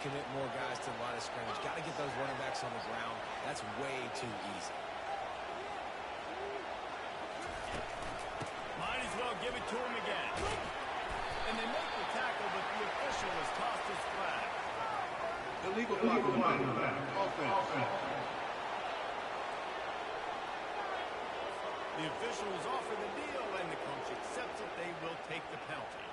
commit more guys to the line of scrimmage. Got to get those running backs on the ground. That's way too easy. Might as well give it to him again. And they make the tackle, but the official has tossed his flag. Illegal block. Offense. The officials offer the deal, and the coach accepts it. They will take the penalty.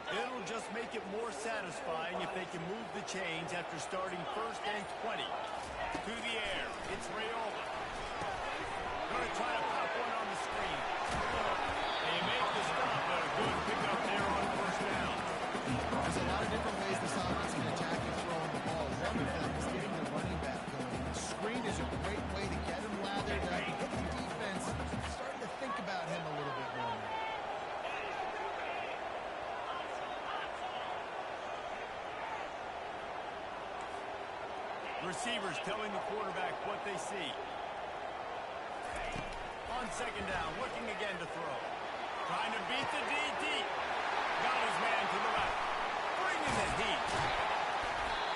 It'll just make it more satisfying if they can move the chains after starting 1st and 20. To the air. It's Rayola. Going to try to pop one on the screen. They make the stop, but a good pickup there on 1st down. There's a lot of different ways this offense can attack and throw the ball. One of them is getting the running back going. The screen is a great way to get him lathered up. Get the defense starting to think about him a little bit more. Receivers telling the quarterback what they see. On 2nd down, looking again to throw. Trying to beat the DT. Got his man to the left. Bringing the heat.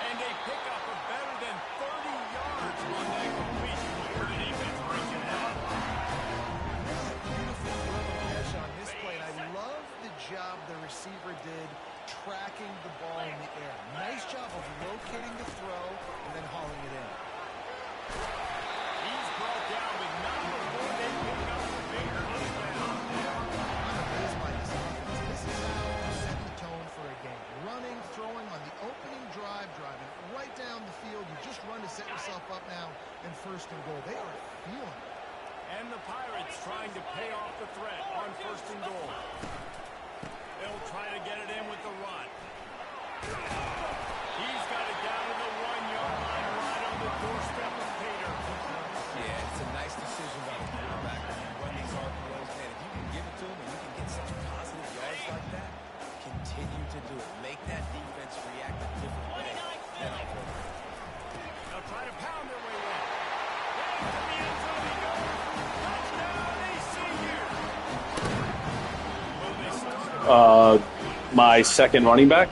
And they pick up a better than 30 yards on that completion. The defense brings it out. Beautiful catch on this play. And I love the job the receiver did tracking the ball in the air. Nice job of locating the throw and then hauling it in. He's brought down, but not before they pick up the big first down. I'm amazed by this offense. This is how you set the tone for a game. Running, throwing on the opening drive, driving right down the field. You just run to set yourself up now in 1st and goal. They are feeling it. And the Pirates trying to pay off the threat on 1st and goal. They'll try to get it in with the run. He's got it down to the 1-yard line right on the doorstep of Pater. Yeah, it's a nice decision by the quarterback when you run these RPOs. Man, if you can give it to him and you can get such positive yards like that, continue to do it. Make that defense react a different way than our quarterback. They'll try to pound their way in. Down to the end zone he goes. Touchdown, ECU. Well, they started. My 2nd running back.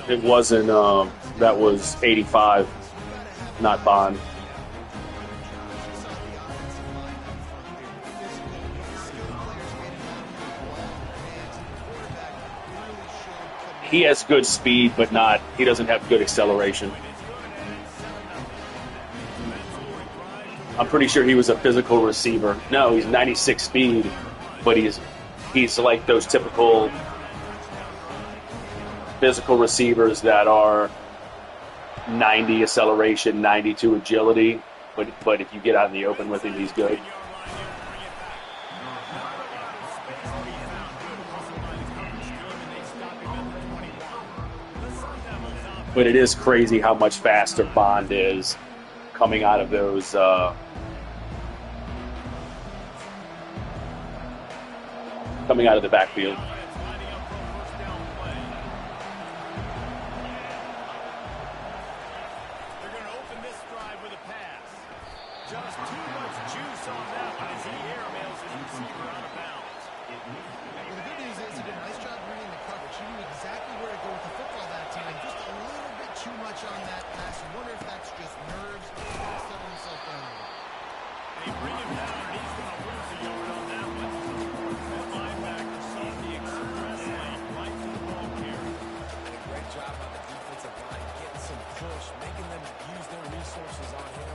It wasn't. That was 85, not Bond. He has good speed, but not. He doesn't have good acceleration. I'm pretty sure he was a physical receiver. No, he's 96 speed, but he's like those typical physical receivers that are 90 acceleration, 92 agility. But if you get out in the open with him, he's good. But it is crazy how much faster Bond is coming out of those coming out of the backfield. They're going to open this drive with a pass. Just too much juice on that one as he airmails his receiver out of bounds. Well, the good news is he did a nice job reading the coverage. He knew exactly where to go with the football that time. Just a little bit too much on that pass. I wonder if that's just nerves. He's settling himself down. They bring him down, and he's going to lose a yard on that one. That linebacker saw the express lane right to the ball carrier. And a great job by the defensive line, getting some push, making them use their resources on him.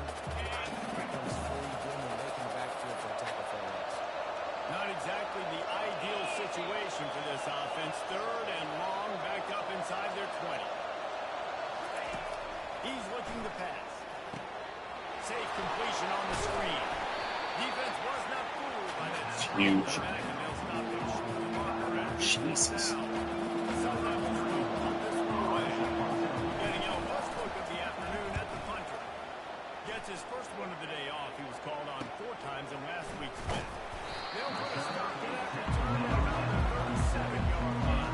Becomes fully good when they can backfield for a tackle for a loss. Not exactly the ideal situation for this offense. 3rd and long, back up inside their 20. He's looking to pass. Safe completion on the screen. Defense was not fooled by that screen. Huge. And they'll stop it short of the marker after Jesus. Sometimes it's going to punt this one away. Getting our first look of the afternoon at the punter. Gets his first one of the day off. He was called on 4 times in last week's win. They'll put a stop to that return at about the 37-yard line.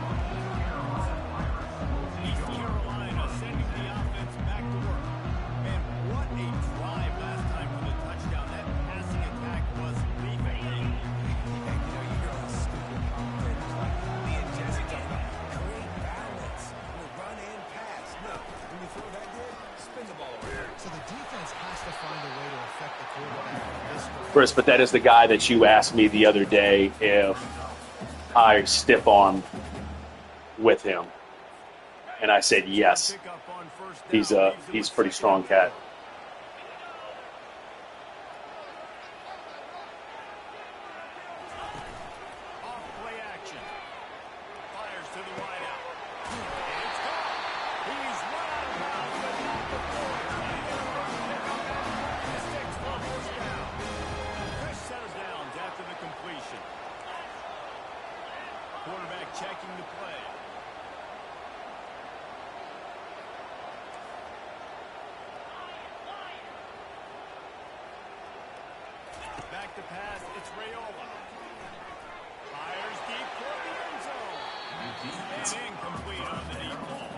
East Carolina sending the offense back to work. And what a drive last time for the touchdown Chris, but that is the guy that you asked me the other day if I stiff arm with him, and I said yes. He's a pretty strong cat. Quarterback checking the play. Back to pass, it's Rayola. Fires deep toward the end zone. And incomplete on the deep ball.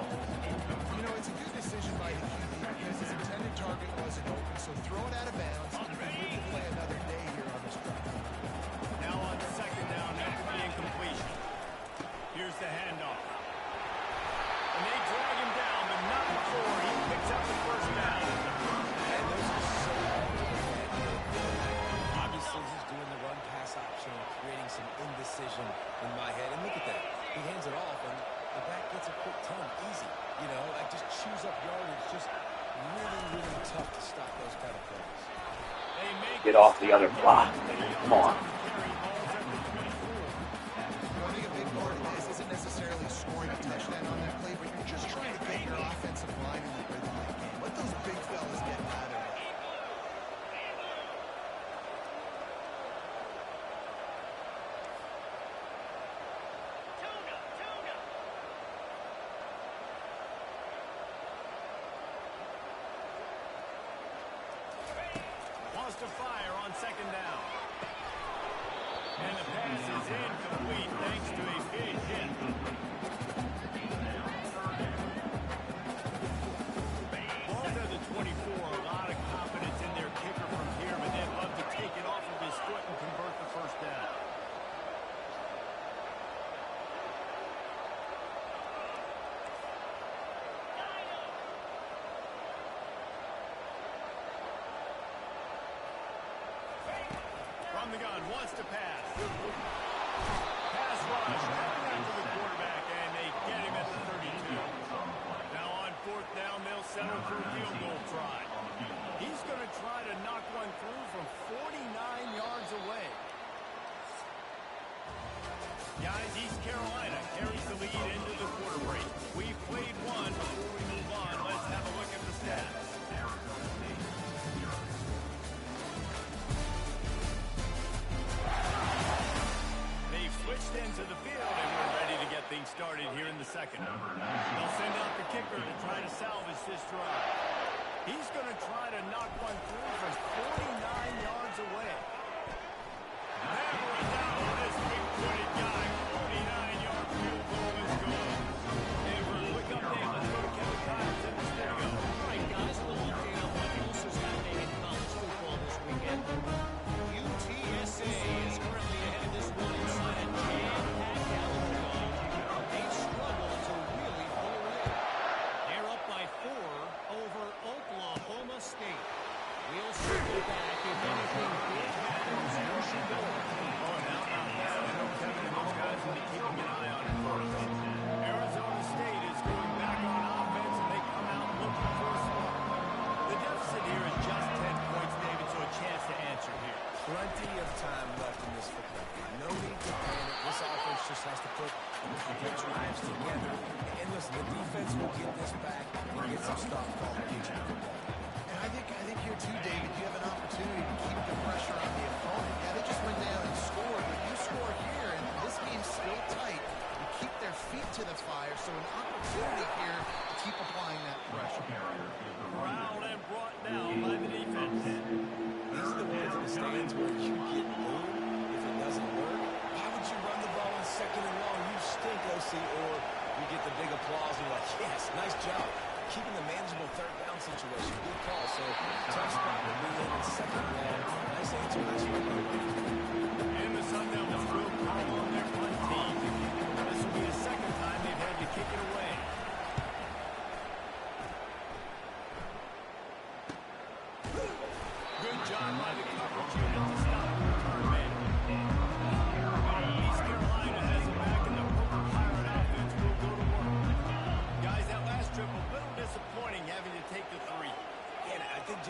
You know, it's a good decision by the QB because his intended target wasn't open, so throw it out of bounds and live to play another day here on this drive. Now on second down after the incompletion. Here's the handoff. And they drag him down, but not before he picks up the first down. And those are so hard to defend. Obviously, he's doing the run-pass option and creating some indecision in my head. And look at that. He hands it off, and the back gets a quick 10. Easy. You know, like just chews up yardage. Just really, really tough to stop those kind of plays. Get off the other block. Come on. Running a big part of this isn't necessarily scoring a touchdown on that play, but you're just trying to get your offensive line in the rhythm of the game. Let those big fellas get out of it. Wants to fire on second down. And the pass is incomplete thanks to a big hit. Ball's at the 24. A lot of confidence in their kicker from here, but they'd love to take it off of his foot and convert the first down. From the gun, wants to pass. Pass rush, coming after the quarterback, and they get him at the 32. Now on fourth down, they'll settle for a field goal try. He's going to try to knock one through from 49 yards away. Guys, East Carolina carries the lead into the quarter break. We've played one. Before we move on, let's have a look at the stats. They've switched into the field, and we're ready to get things started here in the second. They'll send out the kicker to try to salvage this drive. He's going to try to knock one through from 49 yards away. Hammering down on this big-footed guy. 49-yard field goal is good. And for a quick update, let's go to Kevin Connors in the studio. All right, guys, a little update on what else is happening in college football this weekend. UTSA is currently ahead of this one inside a jam-packed Alabama. They've struggled to really pull away. They're up by 4 over Oklahoma State. We'll circle back if anything big happens. You should go. Kevin and those guys will be keeping an eye on it first. Arizona State is going back on offense, and they come out looking for a spark. The deficit here is just 10 points, David, so a chance to answer here. Plenty of time left in this football game. No need to panic. This offense just has to put good drives together. And listen, the defense will get this back and get some stop call to get you the football. And I think here too, David, you have an opportunity to keep the pressure on the opponent. Yeah, they just went down and scored, but you score here, and this game's still tight. You keep their feet to the fire, so an opportunity here to keep applying that pressure. Corralled and brought down by the defense. These are the ones in the stands where you get booed if it doesn't work. Why would you run the ball on second and long? You stink, OC, or you get the big applause and you're like, yes, nice job. Keeping the manageable third down situation. Good call. So, tough spot to be in second and long. Nice answer. Nice run. And the Sun Devils will call on their punt team. This will be the second time they've had to kick it away. Good job by the coverage unit to stop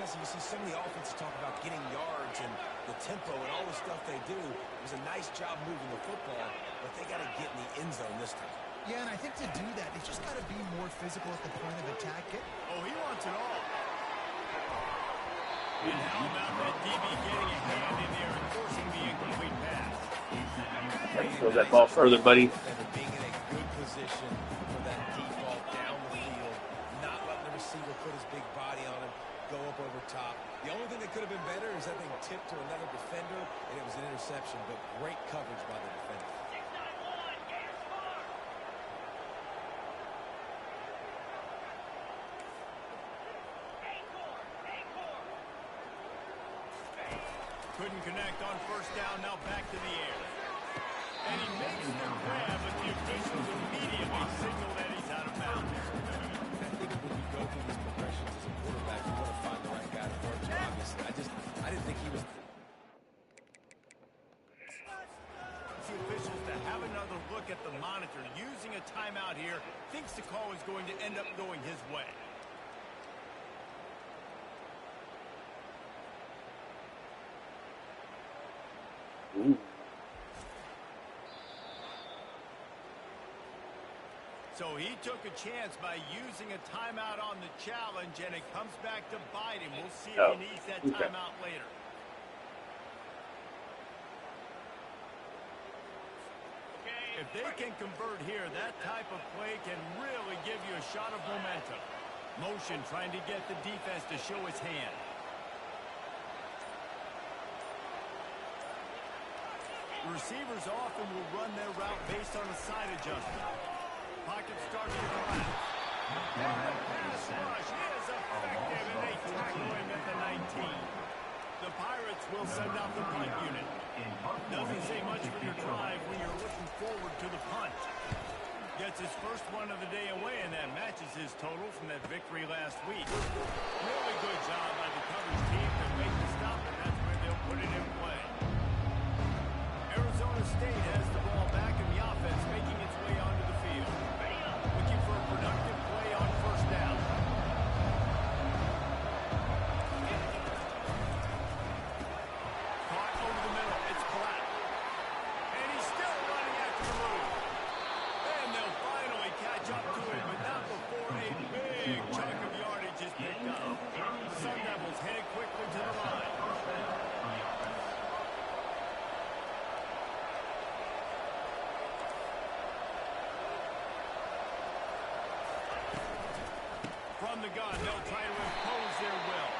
Jesse, you see some of the offenses talk about getting yards and the tempo and all the stuff they do. It was a nice job moving the football, but they got to get in the end zone this time. Yeah, and I think to do that, they just got to be more physical at the point of attack. Oh, he wants it all. And how about that DB getting a hand in there and forcing the incomplete pass? Throw that ball further, buddy. And being in a good position for that deep ball down the field, not letting the receiver put his big body on him, go up over top. The only thing that could have been better is that thing tipped to another defender, and it was an interception, but great coverage by the defender. Couldn't connect on first down, now back to the air. And he makes the grab, but the officials immediately signal that he's out of bounds. I think when you go through these progressions as a quarterback, you want to find the right guy to work to, obviously. I didn't think he was... The officials to have another look at the monitor, using a timeout here, thinks the call is going to end up going his way. Ooh. So he took a chance by using a timeout on the challenge, and it comes back to bite him. We'll see if he needs that timeout later. If they can convert here, that type of play can really give you a shot of momentum. Motion trying to get the defense to show his hand. Receivers often will run their route based on a side adjustment. Pocket starts to collapse. And the pass rush is effective, and they tackle him at the 19. The Pirates will send out the punt unit. Doesn't say much for your drive when you're looking forward to the punt. Gets his first one of the day away, and that matches his total from that victory last week. Really good job by the coverage team to make the stop, and that's where they'll put it in play. Arizona State has the ball back in the offense, making its way onto the field. Looking for a productive play on first down. Caught over the middle. It's Black. And he's still running after the move. And they'll finally catch up to him, but not before a big chunk of yardage is picked up. The Sun Devils headed quickly to the line. From the gun, they'll try to impose their will.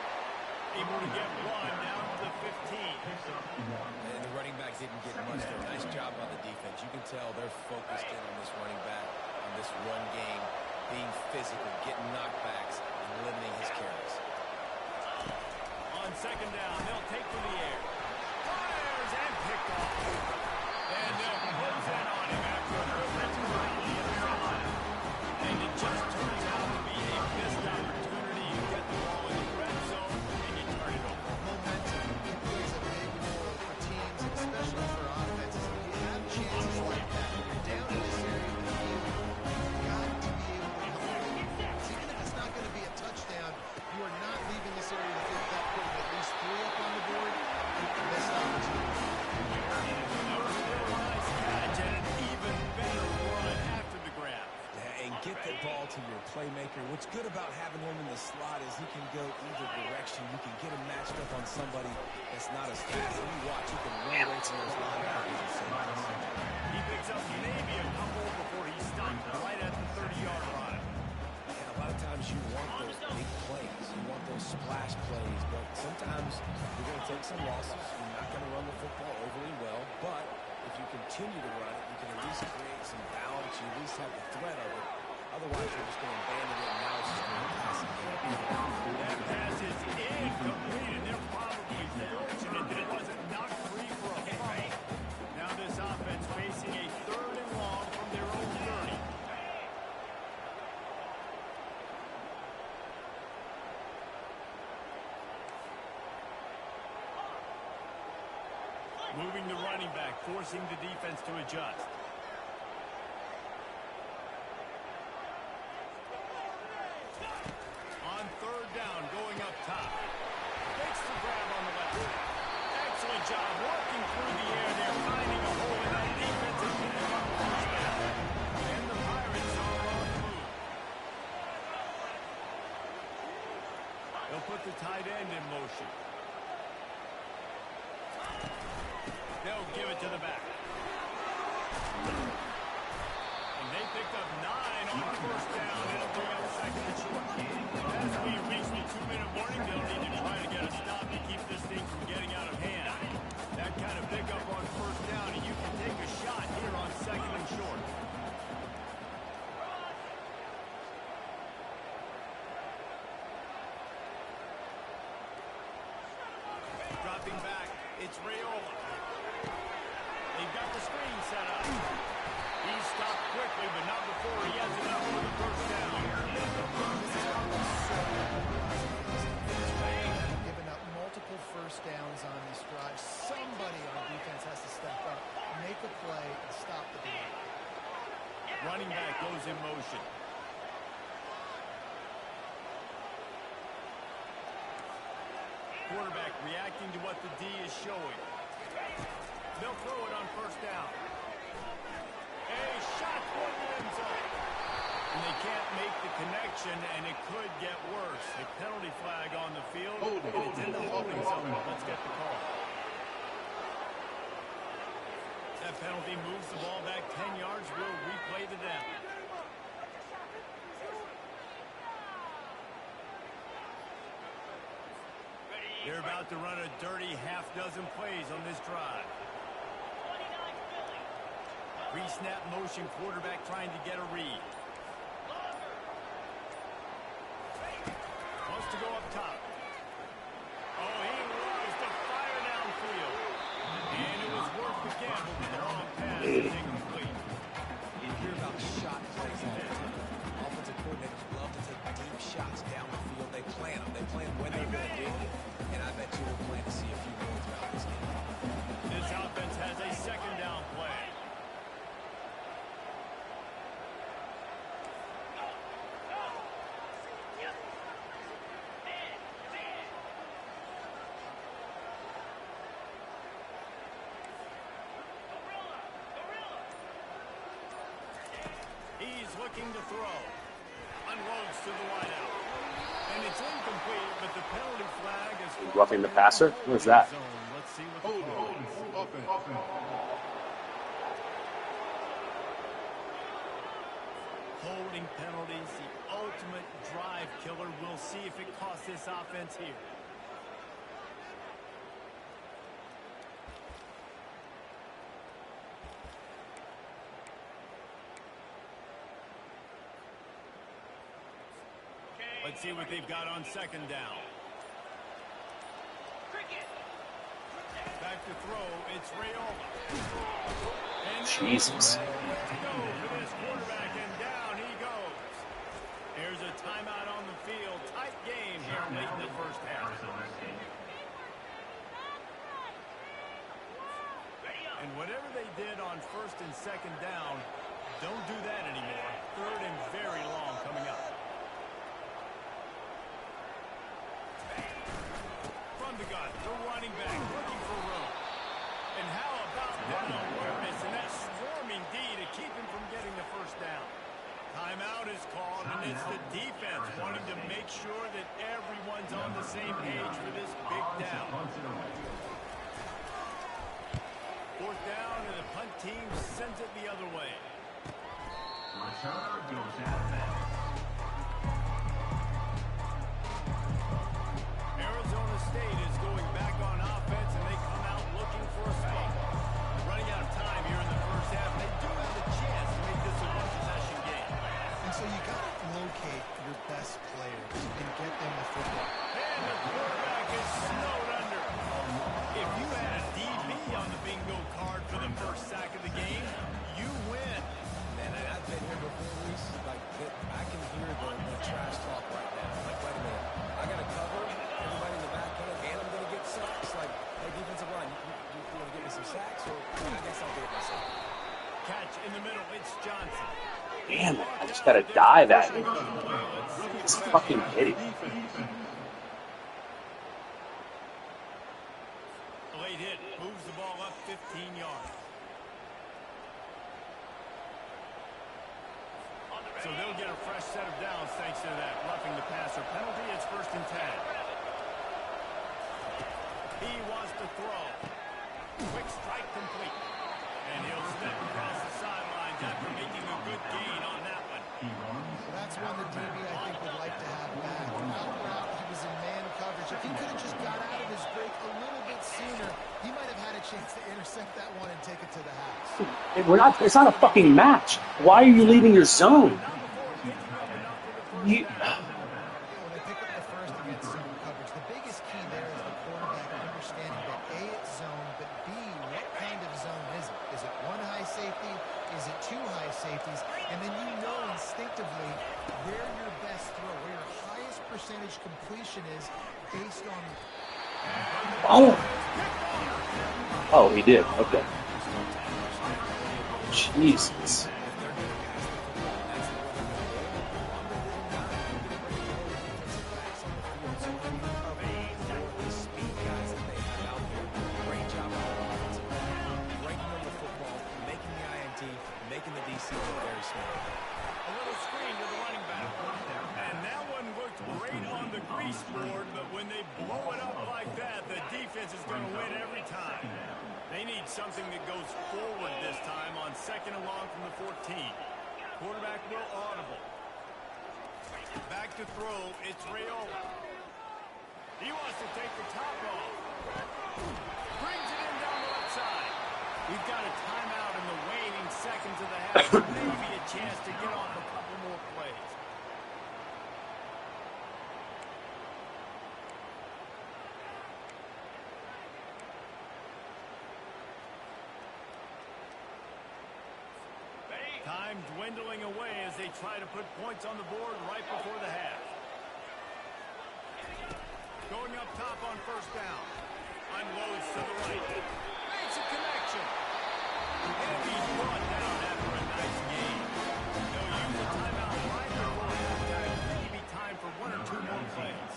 Able to get one down to the 15. And the running back didn't get much there. Nice job on the defense. You can tell they're focused in on this running back, on this run game, being physical, getting knockbacks, and limiting his carries. On second down, they'll take to the air. Fires and picked off. And they'll close in on him after a movement slightly inside. And it just turns out to be a missed opportunity. You get the ball in the red zone, and you turn it over. Momentum plays a big role for teams, and especially for offenses. When you have chances like that, when you're down in this area of the field, you've got to be able to come away with points. Even if it's not going to be a touchdown, you are not leaving this area of the field without putting at least 3 up on the board. Missed opportunity. That was still a nice catch and an even better run after the grab. Yeah, and get the ball to your playmaker. What's good about having him in the slot is he can go either direction. You can get him matched up on somebody that's not as fast. And you watch, he can run away from those linebackers and safeties. He picks up maybe a couple before he stopped right at the 30-yard line. And a lot of times you want those big plays. You want those splash plays. But sometimes you're going to take some losses. You're not going to run the football overly well. But if you continue to run it, you can at least create some balance. You at least have the threat of it. Otherwise, you're just going to abandon it, and now it's just going to pass it. That pass is incomplete, and they're probably fortunate that it wasn't knocked free for a fumble. Now this offense facing a 3rd and long from their own 30. Moving the running back, forcing the defense to adjust. On 3rd down, going up top. They'll put the tight end in motion. They'll give it to the back. And they picked up 9 on first down. It'll bring up second and short. As we reach the 2-minute warning, they'll need to try to get a stop to keep this thing from getting out of hand. That kind of pickup on first down, and you can take a shot here on second and short. Dropping back, it's Rayola. They've got the screen set up. He's stopped quickly, but not before he has enough for the first down. Giving up multiple first downs on this drive. Somebody on defense has to step up, make a play, and stop the game. Running back goes in motion. Quarterback reacting to what the D is showing. They'll throw it on first down. A shot toward the end zone. And they can't make the connection, and it could get worse. A penalty flag on the field, and it's in the holding zone. Let's get the call. That penalty moves the ball back 10 yards. We'll replay the down. They're about to run a dirty half-dozen plays on this drive. Pre-snap motion, quarterback trying to get a read. Wants to go up top. Oh, he loves to fire downfield. And it was worth the gamble, but the long pass is incomplete. You hear about shot plays all the time. Offensive coordinators love to take deep shots down the field. They plan them. They plan when they're going to do it. And I bet you will plan to see a few more throughout this game. This offense has a second down play. He's looking to throw. Unloads to the wideout. And it's incomplete, but the penalty flag is... Roughing the passer? What is that? Let's see what the call is. Holding penalties, the ultimate drive killer. We'll see if it costs this offense here. Let's see what they've got on second down. Back to throw, it's Rayola. Jesus. Go for this quarterback, and down he goes. There's a timeout on the field. Tight game here late in the first half. And whatever they did on first and second down, don't do that anymore. Third and very long coming up. The gun, the running back looking for room. And how about that awareness and that swarming D to keep him from getting the first down? Timeout is called, and it's the defense wanting to make sure that everyone's on the same page for this big down. Fourth down, and the punt team sends it the other way. Returner goes out of bounds. Arizona State is going back on offense, and they come out looking for a spot. Running out of time here in the first half. They do have a chance to make this a one-possession game. And so you got to locate your best players and get them the football. And the quarterback is snowed under. If you had a DB on the bingo card for the first sack of the game, you win. Man, I've been here before, Reese. Like, I can hear the trash talk right now. Like, wait a minute. I got to cover everybody in the back end, and I'm going to get sacks. Like, hey, defensive line, you want to give me some sacks? Or I guess I'll do it myself. Catch in the middle. It's Johnson. Damn it, I just gotta dive at him. It's fucking idiot. Late hit. Moves the ball up 15 yards. So they'll get a fresh set of downs thanks to that roughing the passer penalty. It's first and 10. He wants to throw. Quick strike complete. And he'll step across the sidelines after making a good gain on that one. That's one that DB, I think, would like to have back. Out route, he was in man coverage. If he could have just got out of his break a little bit sooner, he might have had a chance to intercept that one and take it to the house. It's not a fucking match. Why are you leaving your zone? You, When they pick up the first against zone coverage, the biggest key there is the quarterback understanding that A, it's zone, but B, what kind of zone is it? Is it one high safety? Is it two high safeties? And then you know instinctively where your best throw, where your highest percentage completion is based on... Oh, he did. Okay. Jesus. Making the DC look very small. A little screen to the running back. And that one looked great on the grease board, but when they blow it up like that, the defense is going to win every time. They need something that goes forward this time on second and long from the 14. Quarterback will audible. Back to throw. It's Rayola. He wants to take the top off. Brings it in down the left side. We've got a timeout in the waning seconds of the half. Maybe a chance to get off a couple more plays. Time dwindling away as they try to put points on the board right before the half. Going up top on first down. Unloads to the right. Makes a connection. And he's brought down after a nice game. They'll use the timeout right before halftime to give me time for one or two more plays.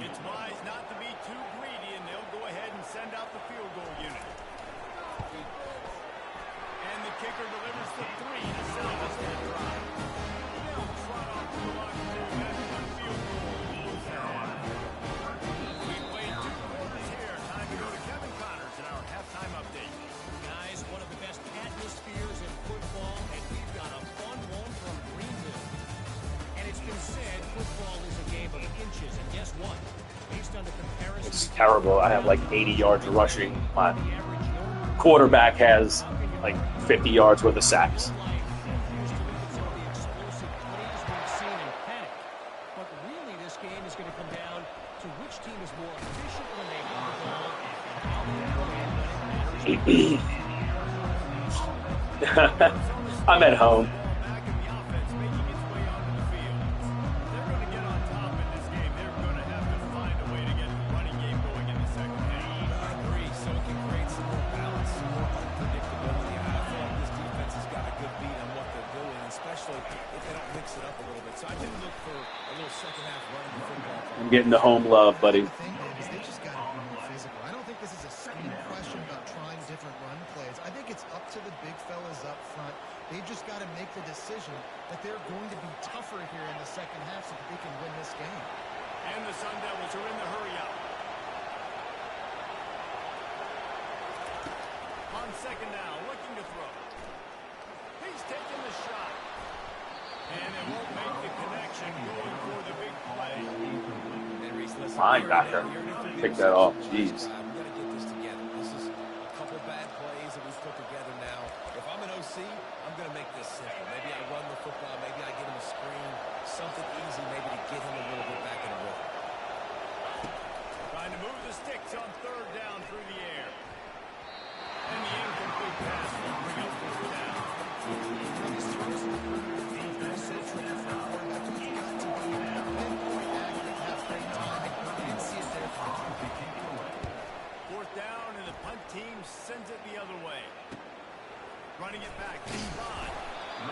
It's wise not to be too greedy, and they'll go ahead and send out the field goal unit. And the kicker delivers the 3 to salvage that drive. They'll trot off to the locker room after the field goal blows out. We've played 2 quarters here. Time to go to Kevin Connors in our halftime update. Guys, one of the best atmospheres in football, and we've got a fun one from Greenville. And it's been said football is a game of inches, and guess what? Based on the comparison... It's terrible. I have like 80 yards rushing. My quarterback has like 50 yards worth of sacks. But really, this game is going to come down to which team is more efficient when they have the ball and how they I'm at home. Back in the offense making its way onto the field. They're going to get on top in this game. They're going to have to find a way to get the running game going in the second half. I agree, so it can create some more balance, some more unpredictability. I feel like this defense has got a good beat on what they're doing, especially if they don't mix it up a little bit. So I did look for a little second half running the football. I'm getting the home love, buddy. The thing is they just got to be more physical. I don't think this is a scheme question about trying different run plays. I think it's up to the big fellas up front. They've just got to make the decision that they're going to be tougher here in the second half so that they can win this game. And the Sun Devils are in the hurry-up. On second down, looking to throw. He's taking the shot. And it won't make the connection going for the big play. And Reese, listen, Linebacker. Pick that off. Jeez. We got to get this together. This is a couple bad plays that we've put together now. If I'm an OC, I'm going to make this simple. Maybe I run the football. Maybe I get him a screen. Something easy maybe to get him a little bit back in the rhythm. Trying to move the sticks on third down through the air. And the incomplete pass will bring up first down. Fourth down, and the punt team sends it the other way. Running it back, Bond.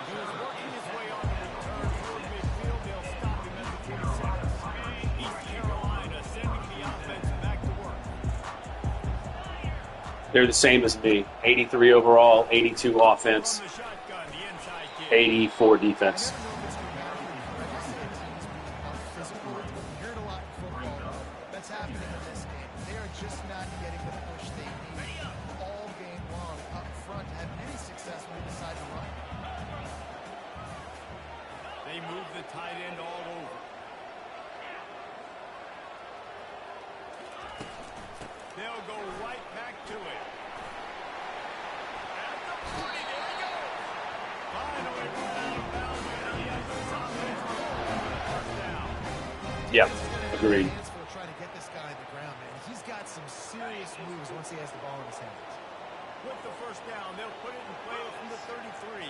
He was working his way on the return toward midfield. They'll stop him at the 26. East Carolina sending the offense back to work. They're the same as me. 83 overall, 82 offense, From the shotgun, the inside kick. 84 defense. Physical, we hear it a lot in football. That's what's happening in this game. They are just not getting the push they need all game long up front to have any success when they decide to run. They move the tight end all over. They'll go right back to it. At the 40, there he goes. Finally run out of bounds, and he has this offense first down. Yep, agreed. Will try to get this guy on the ground, man. He's got some serious moves once he has the ball in his hands. With the first down, they'll put it in play from the 33.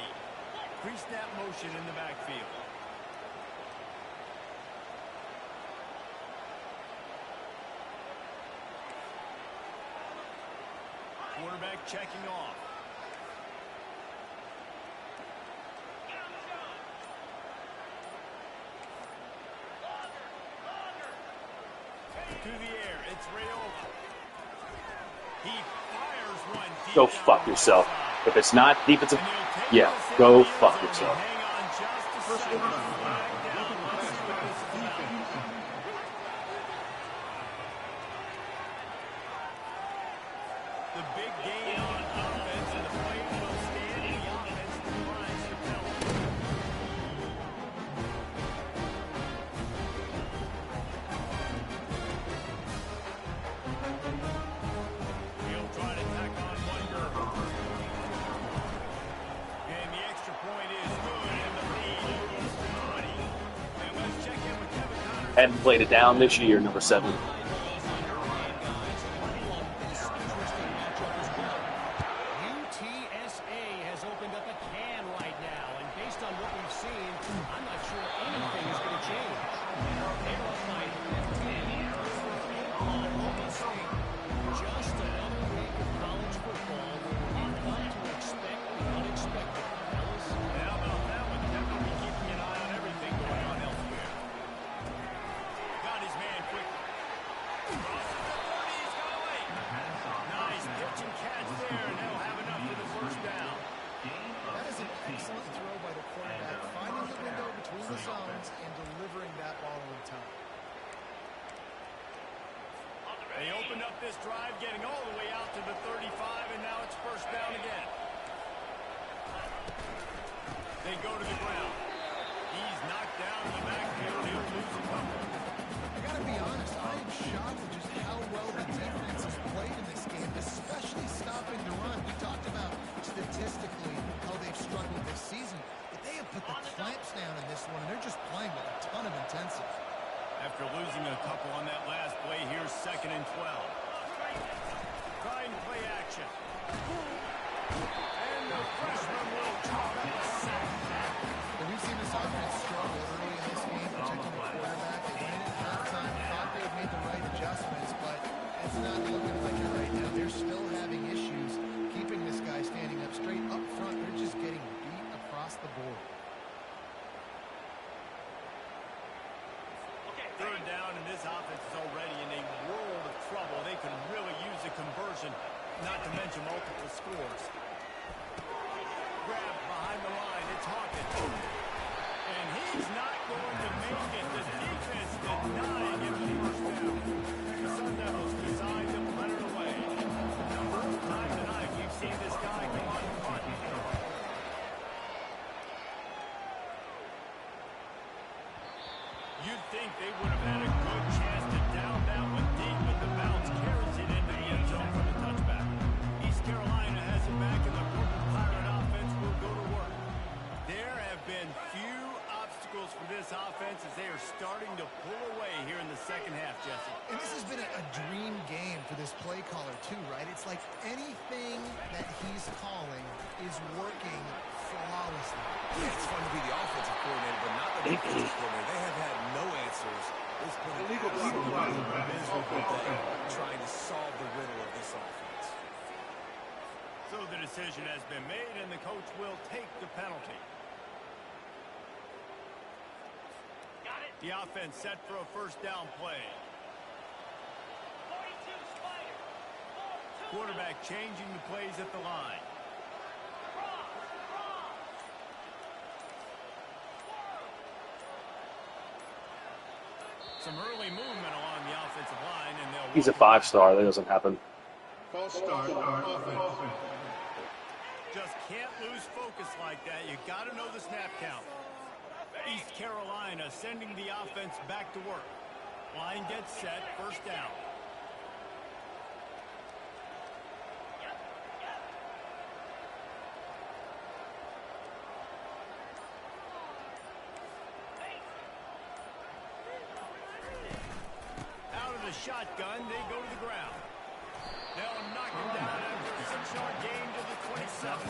Pre-snap motion in the backfield. Quarterback checking off. To the air, it's Rayola. He fires one deep Go down fuck the yourself. outside. If it's not defensive, And he'll take yeah, this go into the fuck end zone yourself. and hang on just a second. Flag down. Let's see what this is about. The big gain on offense, and the play will stand, and the offense declines the penalty. He'll try to tack on one more. And the extra point is good, and the lead goes to 20. And let's check in with Kevin Connors. Hadn't played it down this year, number 7. UTSA has opened up a can right now, and based on what we've seen, I'm not sure anything is going to change. They're up by 15. Oklahoma State. Just another week of college football where we've come to expect the unexpected. Fellas, How about that one? Definitely keeping an eye on everything going on elsewhere. Got his man quickly. Crosses the 30, he's got away. Nice pitch and catch there, and they'll have enough for the first down. That is an excellent throw by the quarterback, finding the window between the zones and delivering that ball in time. They opened up this drive, getting all the way out to the 35, and now it's first down again. They go to the ground. He's knocked down in the backfield. He'll lose a couple. I gotta be honest, I am shocked at just how well the defense has played in this game, especially stopping the run. We talked about statistically how they've struggled this season, but they have put the clamps down in this one, and they're just playing with a ton of intensity. After losing a couple on that last play, here's 2nd and 12. Try and play action. And the freshman will chalk up a sack. But we've seen this offense struggle early in this game, protecting the quarterback. They went in at halftime, thought they had made the right adjustments, but it's not looking like it right now. They're still having issues keeping this guy standing up straight up front. They're just getting beat across the board. Third down, and this offense is already in a world of trouble. They could really use a conversion, not to mention multiple scores. Grab behind the line. It's Hawkins. And he's not going to make it. The defense denying him the first down. The Sun Devils decide to let it away. First time tonight we've seen this guy come on front. You'd think they would have had a good chance to down that one deep, but the bounce carries it into the end zone for the touchback. East Carolina has it back, and the Purple Pirate offense will go to work. There have been few obstacles for this offense as they are starting to pull away here in the second half, Jesse. And this has been a dream game for this play caller, too, right? It's like anything that he's calling is working flawlessly. Yeah, it's fun to be the offensive coordinator, but not the defensive coordinator. They have had no answers. It's been an absolutely miserable day trying to solve the riddle of this offense. So the decision has been made, and the coach will take the penalty. The offense set for a first down play. Quarterback changing the plays at the line. Some early movement along on the offensive line, and they'll He's a 5-star. That doesn't happen. False start. Offense. just can't lose focus like that. You got to know the snap count. East Carolina sending the offense back to work. Line gets set, first down. Out of the shotgun, they go to the ground. They'll knock him down after a 6-yard gain to the 27.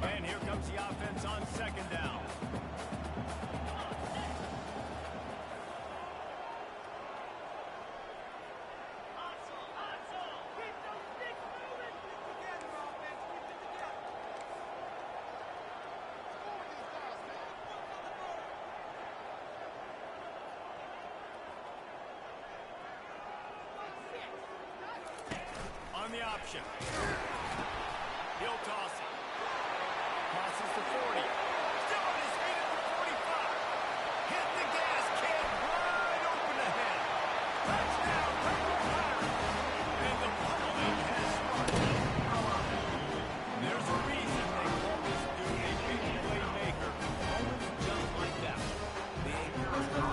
And here comes the offense on second down. On the option. He'll toss it. Crosses the 40. Still on his feet at the 45. Hit the gas can wide open ahead. Touchdown, Purple Pirates. And the pummeling has started. There's a reason they call this dude a big playmaker. Always jump like that. Big playmaker.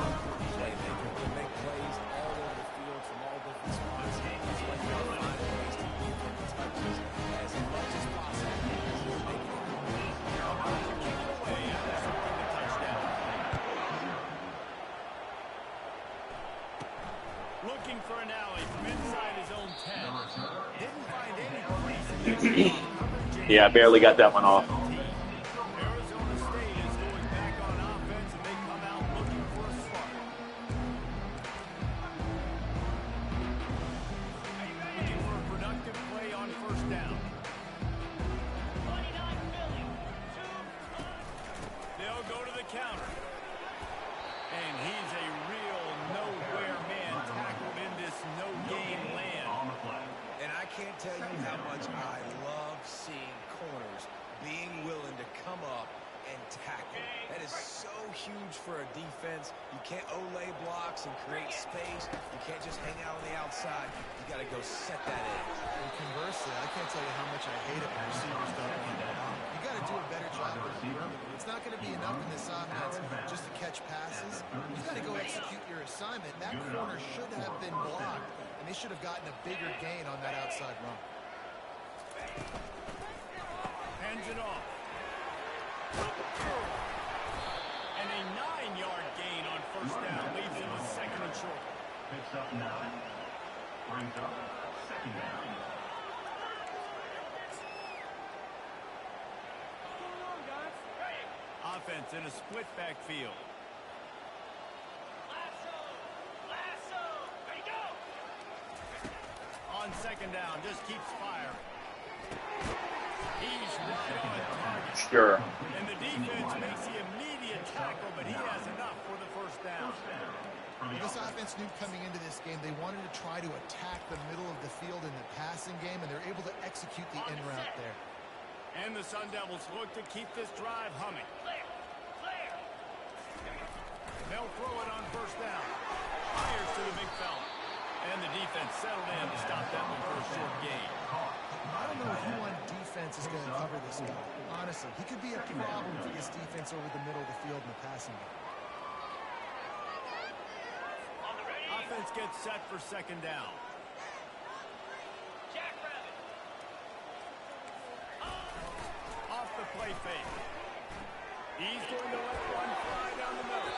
They make plays all over the field from all different spots. It's like they're finding ways to get the touches as much as possible. Looking for an alley from inside his own 10. Didn't find any place. Yeah, I barely got that one off. Arizona State is going back on offense, and they come out looking for a spark. Looking for a productive play on first down. They'll go to the counter. And he's a real nowhere man tackled in this no-gain land. And I can't tell you how much I love seeing corners being willing to come up and tackle. That is so huge for a defense. You can't olay blocks and create space. You can't just hang out on the outside. You got to go set that edge. And conversely, I can't tell you how much I hate it when receivers don't want to block. You got to do a better job with the perimeter. It's not going to be enough in this offense just to catch passes. You got to go execute your assignment. That corner should have been blocked, and they should have gotten a bigger gain on that outside run. Hands it off. And a 9-yard gain on first down leaves him a second and short. Picks up 9. Brings up second down. Offense in a split backfield. On second down, just keeps firing. He's right on target. Sure. And the defense makes the immediate tackle, but he has enough for the first down. This offense knew coming into this game they wanted to try to attack the middle of the field in the passing game, and they're able to execute the in route there. And the Sun Devils look to keep this drive humming. They'll throw it on first down. Fires to the big fella. And the defense settled in to stop that one for a short gain. I don't know who on defense is going to cover this guy. Honestly, he could be a problem for this defense over the middle of the field in the passing game. Offense gets set for second down. Off the play fake. He's going to let one fly down the middle.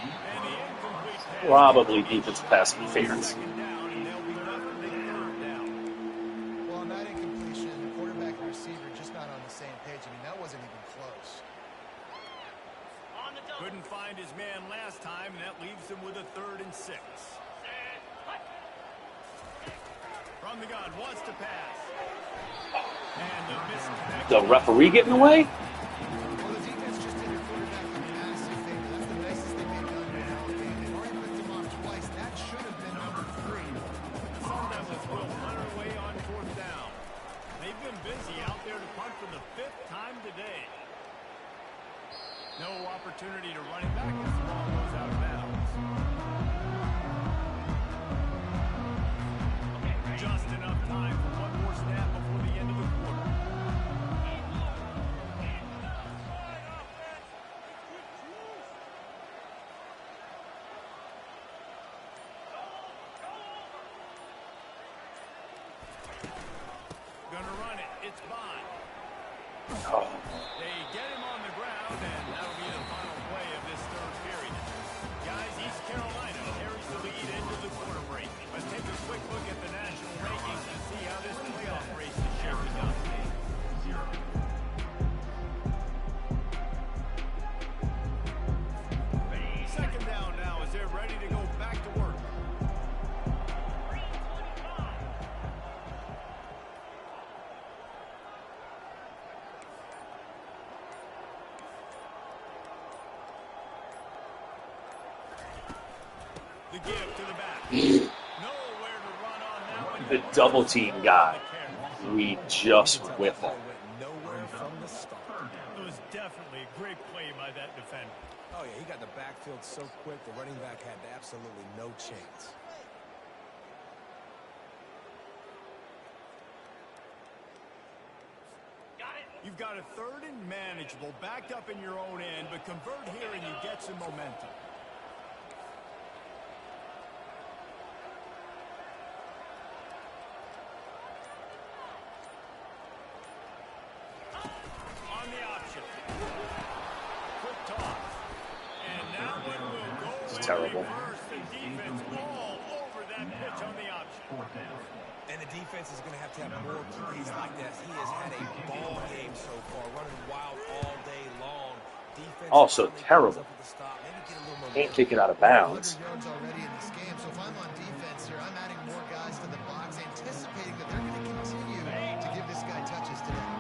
And the incomplete pass. Probably defensive pass interference. Second down, and they'll be left with a third down. Well, on that incompletion, the quarterback and receiver just not on the same page. I mean, that wasn't even close. Couldn't find his man last time, and that leaves him with a 3rd and 6. From the gun, wants to pass. And the misconnect. The referee getting away? Well, the defense just did a quarterback a massive favor. That's the nicest thing they've done in the game. They've already picked him off twice. That should have been number 3. Sun Devils will punt away on 4th down. They've been busy out there to punt for the 5th time today. No opportunity. opportunity to run it back as the ball goes out of bounds. Just enough time for one more snap before the end of the quarter. Gonna run it. It's Bond. Oh. They get him on the ground, and that'll be the final play of this third period. Guys, East Carolina carries the lead into the quarter break. Let's take a quick look at the national rankings to see how this playoff race is shaping up. Second down now as they're ready to go back to work. The give to the back. Nowhere to run on that one. The double team guy. We just with him. Nowhere from the start. It was definitely a great play by that defender. Oh, yeah, he got the backfield so quick, the running back had absolutely no chance. You've got a third and manageable, backed up in your own end, but convert here and you get some momentum. On the option. Quick toss. And that one will go It's in terrible. reverse. The defense all over that pitch on the option. And the defense is going to have more plays like that. He has had a ball game so far, running wild all day long. Defense Also finally terrible. comes up with the stop. Maybe get a little more Can't kick it out of bounds. 100 yards already in this game, so if I'm on defense here, I'm adding more guys to the box, anticipating that they're going to continue to give this guy touches today.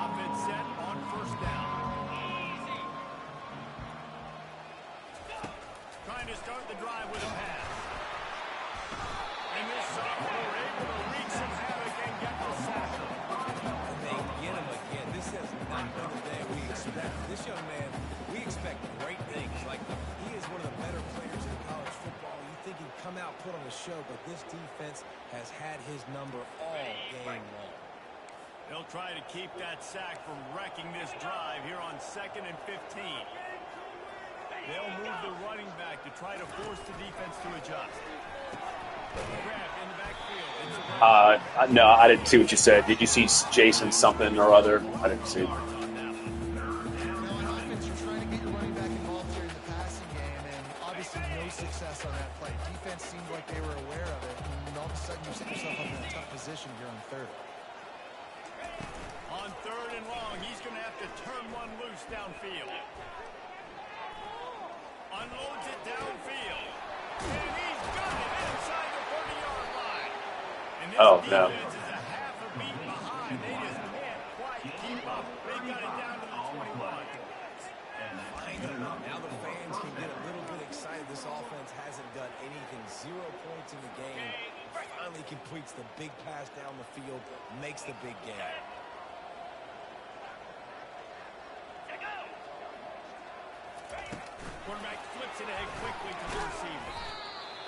Offense set on first down. Trying to start the drive with a pass. And this sophomore able to wreak some havoc and get the sack. And they get him again. This has not been the day we expected. This young man, we expect great things. Like, he is one of the better players in college football. You think he'd come out, put on a show, but this defense has had his number all game long. They'll try to keep that sack from wrecking this drive here on 2nd and 15. They'll move the running back to try to force the defense to adjust. Grab in the backfield. No, I didn't see what you said. Did you see Jason something or other? I didn't see. Now, on offense, you're trying to get your running back involved here in the passing game, and obviously no success on that play. Defense seemed like they were aware of it, and all of a sudden you set yourself up in a tough position here on third. On 3rd and long, he's going to have to turn one loose downfield. Unloads it downfield. And he's got it inside the 30-yard line. And this Oh, no. defense is a half a beat behind. They just can't quite keep up. They got it down to the 21. Now the fans can get a little bit excited. This offense hasn't done anything. 0 points in the game. Finally completes the big pass down the field. Makes the big game. Quarterback flips it ahead quickly to the receiver.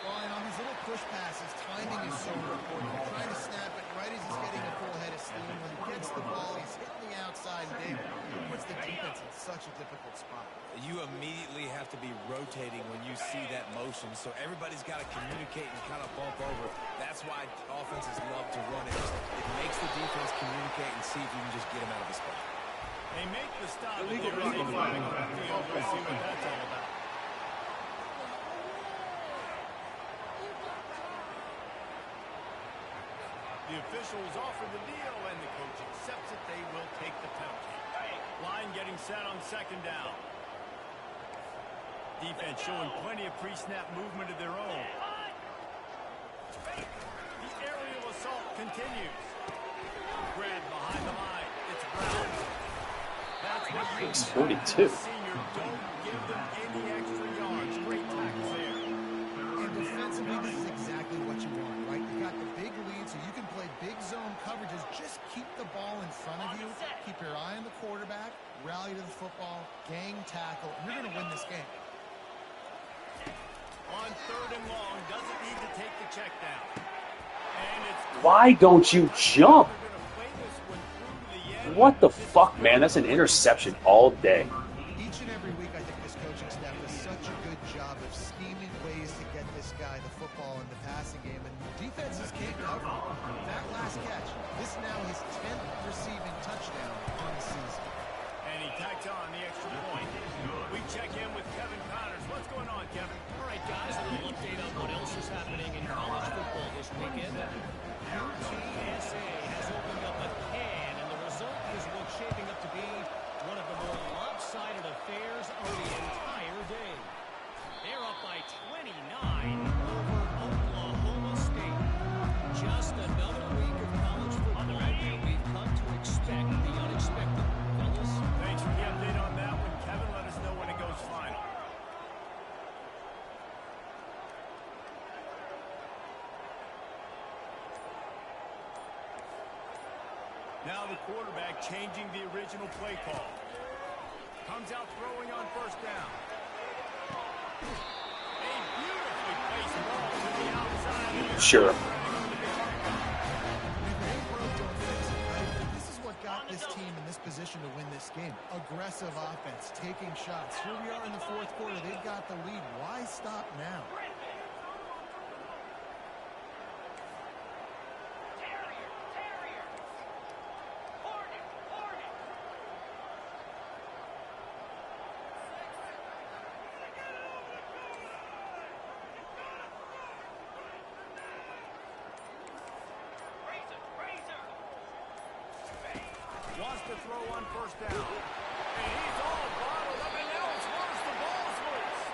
Well, and on these little push passes, timing is so important. You're trying to snap it right as he's getting a full head of steam. When he gets the ball, he's hitting the outside, and Dave puts the defense in such a difficult spot. You immediately have to be rotating when you see that motion, so everybody's got to communicate and kind of bump over. That's why offenses love to run it. It makes the defense communicate and see if you can just get him out of the spot. They make the stop. Illegal flag on the field. We'll see what that's all about. The official is offered the deal, and the coach accepts it. They will take the penalty. Line getting set on 2nd down. Defense showing plenty of pre-snap movement of their own. The aerial assault continues. Grab behind the line. It's Brown. That's what you He's expect. 42. Senior, don't give them any extra yards. Great tackle there. And Defensively, this is exactly what you want, right? You got the big lead, so you can play big zone coverages. Just keep the ball in front of you. Keep your eye on the quarterback. Rally to the football. Gang tackle. And you're going to win this game. On 3rd and long, doesn't need to take the check down. And it's Why don't you jump? they're going to play this one through to the end. What the fuck, man? That's an interception all day. Each and every week, I think this coaching staff does such a good job of scheming ways to get this guy the football in the passing game, and defenses can't cover. That last catch, this now his 10th receiving touchdown on the season. And he tacks on the extra point. We check in with Kevin Connors. What's going on, Kevin? All right, guys, a little update on what else is happening in college football this weekend. UTSA has opened up a can, and the result is what's shaping up to be one of the more lopsided affairs of the entire day. They're up by 29 over Oklahoma State. Just another week of college football, and we've come to expect the unexpected. Fellas, Thanks for the update on that one, Kevin. Let us know when it goes final. Now the quarterback changing the original play call. Comes out throwing on 1st down. A beautifully placed ball to the outside. Sure. This is what got this team in this position to win this game. Aggressive offense, taking shots. Here we are in the 4th quarter. They've got the lead. Why stop now? Wants to throw on 1st down. And he's all bottled up, and now it's worse. The ball's loose.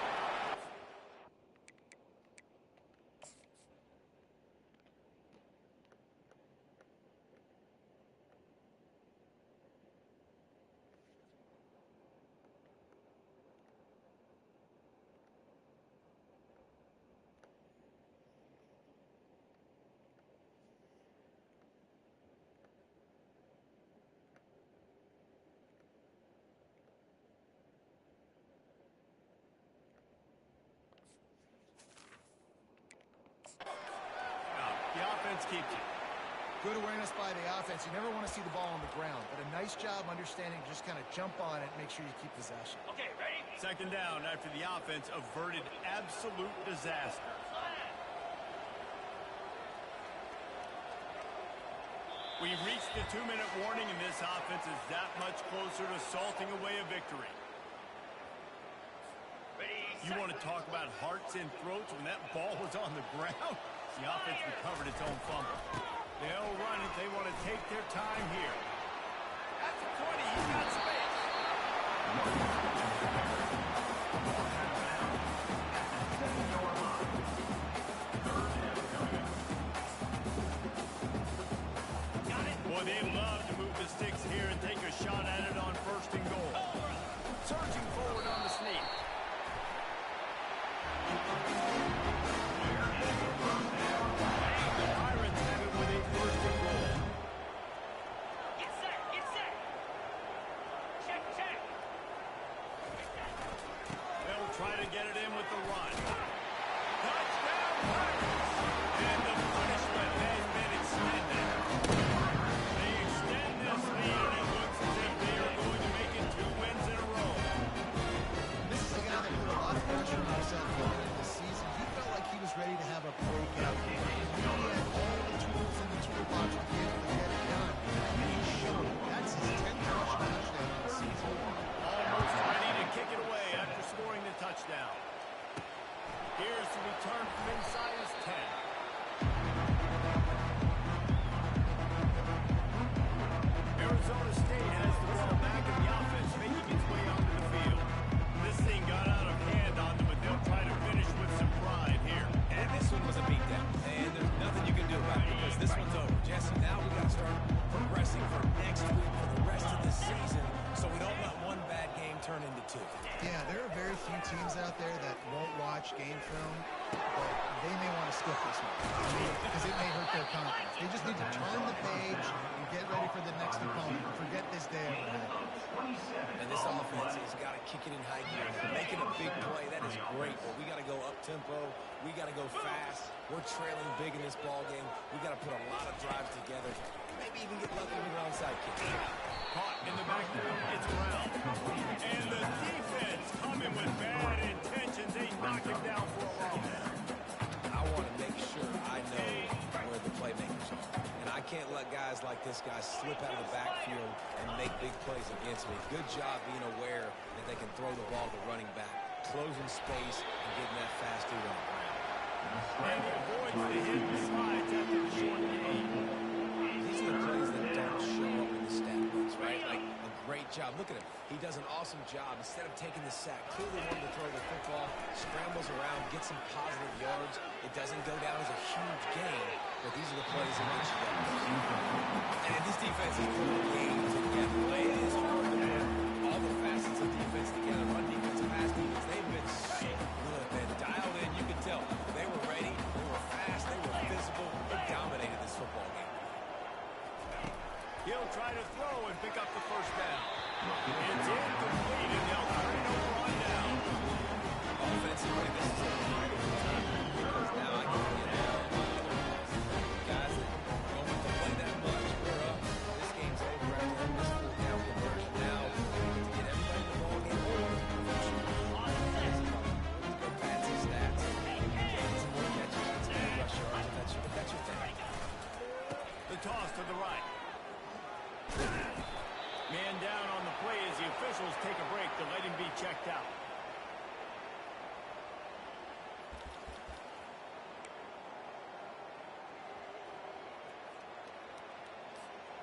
The offense keeps it. Good awareness by the offense. You never want to see the ball on the ground, but a nice job understanding to just kind of jump on it, make sure you keep possession. okay, ready? 2nd down after the offense averted absolute disaster. We reached the 2-minute warning, and this offense is that much closer to salting away a victory. You want to talk about hearts and throats when that ball was on the ground? The offense recovered its own fumble. They'll run it. They want to take their time here. At the 20, he's got space. Boy, they love to move the sticks here and take a shot at it on 1st and goal. Surging forward on the sneak. The Pirates have it with a 1st and goal. Get set, get set. Check, check. They'll try to get it in with the run. Touchdown, Pirates! And the punishment has been extended. They extend this lead, and it looks as if they are going to make it 2 wins in a row. This is a guy that put a lot of pressure on himself going into the season. He felt like he was ready to have a breakout game. He had all the tools in the toolbox to be able to get it done. And he showed it. That's his 10th rushing touchdown of the season. Almost ready to kick it away after scoring the touchdown. Here's the return from inside his 10. Arizona State has the ball back in the offense, making its way onto the field. This thing got out of hand on them, but they'll try to finish with some pride here. And this one was a beatdown. And there's nothing you can do about it because this one's over. Jesse, now we got to start progressing for next week for the rest of the season so we don't let one bad game turn into 2. Yeah, there are very few teams out there that won't watch game film, but they may want to skip this one. I mean, because it may hurt their confidence. They just need to turn the page and get ready for the next opponent. Forget this day ever happened. And this offense has got to kick it in high gear. Making a big play, that is great, but we got to go up-tempo. We got to go fast. We're trailing big in this ball game. We got to put a lot of drives together. Maybe even get lucky with an onside kick. Caught in the backfield. It's around. And the defense coming with bad intentions. They knock him down for a loss. I want to make sure I know where the playmakers are. And I can't let guys like this guy slip out of the backfield and make big plays against me. Good job being aware that they can throw the ball to running back, closing space, and getting that fast dude on the ground. And he avoids the hidden slides after the short game. These are the plays that don't show up in the stat books, right? Like a great job. Look at him. He does an awesome job. Instead of taking the sack, clearly wanting to throw the football, scrambles around, gets some positive yards. It doesn't go down as a huge gain, but these are the plays in which he does. And this defense is putting games together. It is hard to put all the facets of defense together. Run defense, pass defense. They've been so good, man. Dialed in, you can tell. They were ready. They were fast. They were physical. They dominated this football game. He'll try to throw and pick up the first down. It's incomplete, and they'll turn it over on down. Offensively, this is a great time because now I can get down. Guys that don't want to play that much, we're up. This game's over after this full down conversion. Now, to get everybody in the ball game, or go fancy stats, gain some more catches, get some more rush yards, if that's your thing. The toss to the right. Man down on the play as the officials take a break to let him be checked out.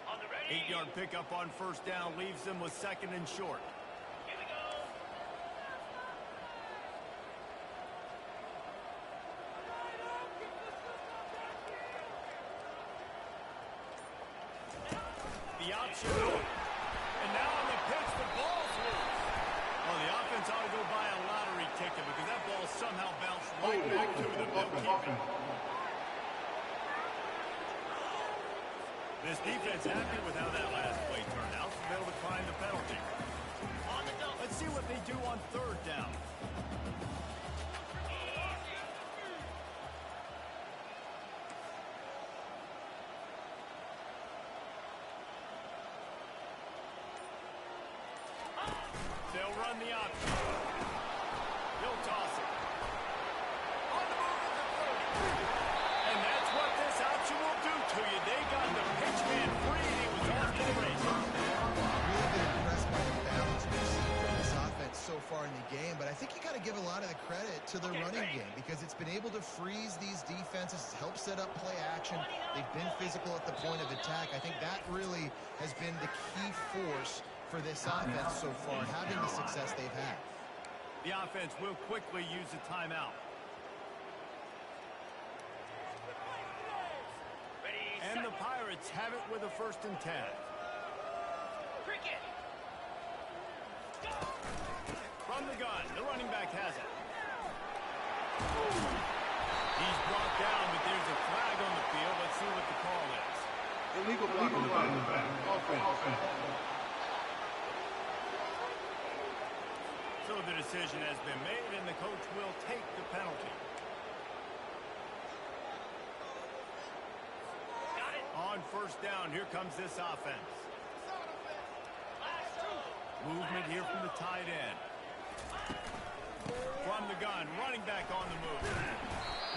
On the ready. 8-yard pickup on first down leaves them with second and short. Here we go. The option. And now on the pitch, the ball's loose. Well, the offense ought to go buy a lottery ticket because that ball somehow bounced right back to them. They'll keep it. This defense happy with how that last play turned out. They'll decline the penalty. On the double. Let's see what they do on third down. They'll run the option. He'll toss it. On the move at the 30. And that's what this option will do to you. They got the pitch man free, and he was off to the races. Really been impressed by the balance we've seen from this offense so far in the game, but I think you got to give a lot of the credit to the running game because it's been able to freeze these defenses, help set up play action. They've been physical at the point of attack. I think that really has been the key force for this offense so far, having the success they've had. The offense will quickly use a timeout. Ready. And the Pirates have it with a 1st and 10. Cricket. From the gun, the running back has it. He's brought down, but there's a flag on the field. Let's see what the call is. Illegal block on the back. Offense. So the decision has been made, and the coach will take the penalty. Got it. On first down, here comes this offense. Last two. Movement here from the tight end. From the gun, running back on the move.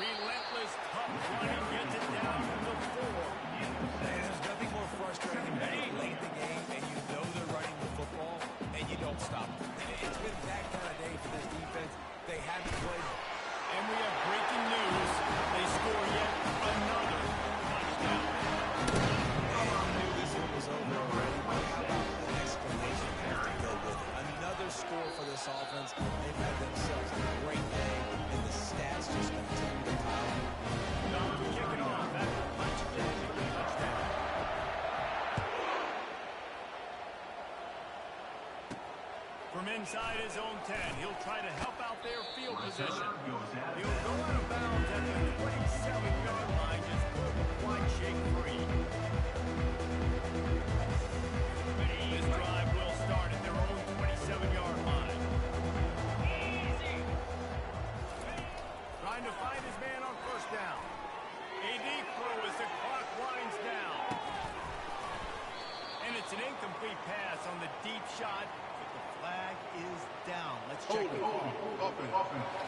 Relentless, tough running, gets it down to the 4. There's nothing more frustrating than being late in the game and you know they're running the football and you don't stop them. It's been that kind of day for this defense. They haven't played. And we have breaking news. They score yet another touchdown. And I knew this one was over already, but how about the explanation has to go with it? Another score for this offense. They've had themselves a great day, and the stats just continue to pile up. Kick it off. That's a touchdown for the touchdown. From inside his own 10. He'll try to help out their field position. He'll go out of bounds at the 27-yard line, just quite shake free. This drive will start at their own 27-yard line. Trying to find his man on first down. A deep throw as the clock winds down. And it's an incomplete pass on the deep shot, but the flag is down. Let's check the call. Offense.